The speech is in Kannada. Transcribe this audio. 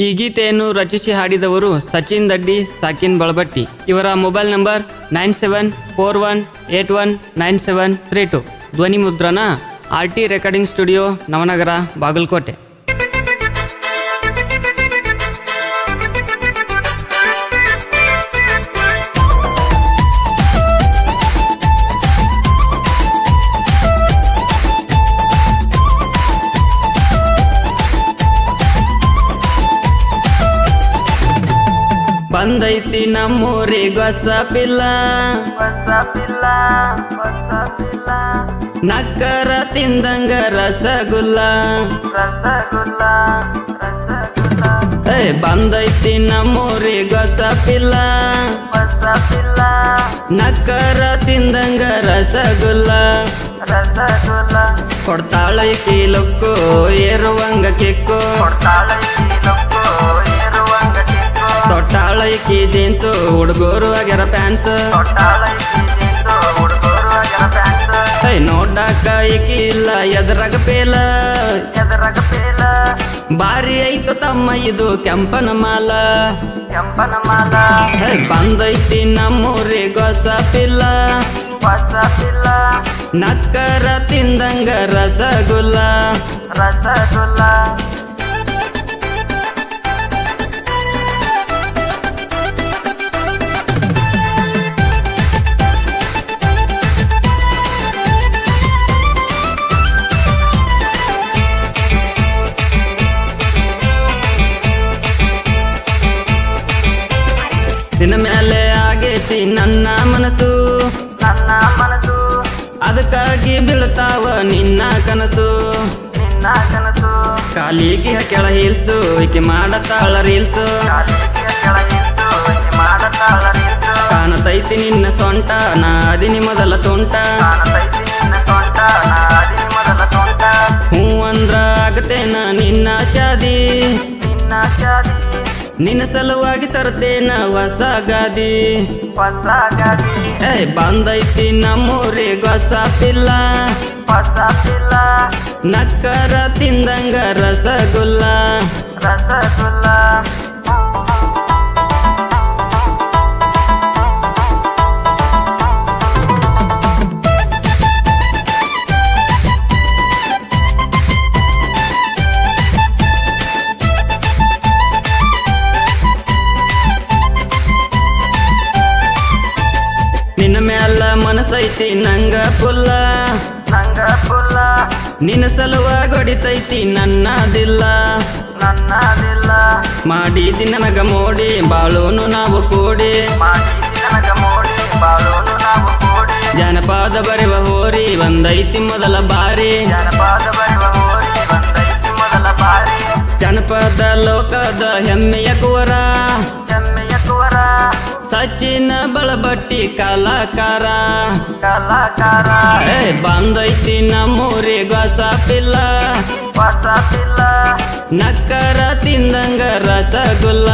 ಈ ಗೀತೆಯನ್ನು ರಚಿಸಿ ಹಾಡಿದವರು ಸಚಿನ್ ದಡ್ಡಿ, ಸಾಕಿನ್ ಬಳಬಟ್ಟಿ. ಇವರ ಮೊಬೈಲ್ ನಂಬರ್ 9741819732. ಧ್ವನಿ ಮುದ್ರಣ RT recording studio, Navanagar, Bagalkote. ಬಂದೈತಿ ನಮ್ಮೂರಿಗೆ ಹೊಸ ಪಿಲ್ಲ, ನಕ್ಕರ ತಿಂದಂಗ ರಸಗುಲ್ಲ. ಬಂದೈತಿ ನಮ್ಮೂರಿಗೆ ಹೊಸ ಪಿಲ್ಲ, ನಕ್ಕರ ತಿಂದಂಗ ರಸಗುಲ್ಲ. ಕೊಡ್ತಾಳೈಕಿ ಲೊಕ್ಕು ಏರುವಂಗ ಕಿಕ್ಕು, ತೊಟ್ಟಾಳೈಕಿ ಜೀನ್ಸು ಹುಡುಗರು ಆಗ್ಯಾರ ಪ್ಯಾನ್ಸ್. ನೋಡಾಕ ಈಕಿ ಇಲ್ಲ ಎದ್ರಾಗ ಪೇಲ, ಬಾರಿ ಐತು ತಮ್ಮ ಇದು ಕೆಂಪನ ಮಾಲ. ಬಂದೈತಿ ನಮ್ಮೂರಿಗೆ ಹೊಸ ಪಿಲ್ಲ, ನಕ್ಕರ ತಿಂದಂಗ ರಸಗುಲ್ಲ. ನಿನ್ನ ಮೇಲೆ ಆಗೈತಿ ನನ್ನ ಮನಸ್ಸು, ಅದಕ್ಕಾಗಿ ಬೀಳ್ತಾವ ನಿನ್ನ ಕನಸು. ಕಾಲಿಗೆ ಕೆಳ ಹಿಲ್ಸು, ಈಕೆ ಮಾಡತಾಳ ರೀಲ್ಸು. ಕಾಣತೈತಿ ನಿನ್ನ ಸೊಂಟ, ನಾ ಅದಿನಿ ಮೊದಲ ತುಂಟ. ಹೂ ಅಂದ್ರ ಆಗತೇನ ನಿನ್ನ ಶಾದಿ, ನಿನ್ನ ಸಲುವಾಗಿ ತರ್ತೇನ ಹೊಸ ಗಾದಿ. ಬಂದೈತಿ ನಮ್ಮೂರಿಗೆ ಹೊಸ ಪಿಲ್ಲ, ನಕ್ಕರ ತಿಂದಂಗ ರಸಗುಲ್ಲ. ನಿನ್ನ ಮ್ಯಾಲ ಮನಸೈತಿ ನಂಗ ಪುಲ್ಲ, ನಿನ್ನ ಸಲುವಾಗಿ ಹೊಡಿತೈತಿ ನನ್ನದಿಲ್ಲ. ಮಾಡಿದಿ ನನಗ ಮೋಡಿ, ಬಾಳೋನು ನಾವು ಕೂಡಿ. ಜನಪದ ಬರೆವ ಹೋರಿ ಬಂದೈತಿ ಮೊದಲ ಬಾರಿ. ಜನಪದ ಲೋಕದ ಹೆಮ್ಮೆಯ ಕುವರ, ಸಚಿನ್ ಬಳಬಟ್ಟಿ ಕಲಾಕಾರ. ಬಂದೈತಿ ನಮ್ಮೂರಿಗೆ ಹೊಸ ಪಿಲ್ಲ, ನಕ್ಕರ ತಿಂದಂಗ ರಸಗುಲ್ಲ.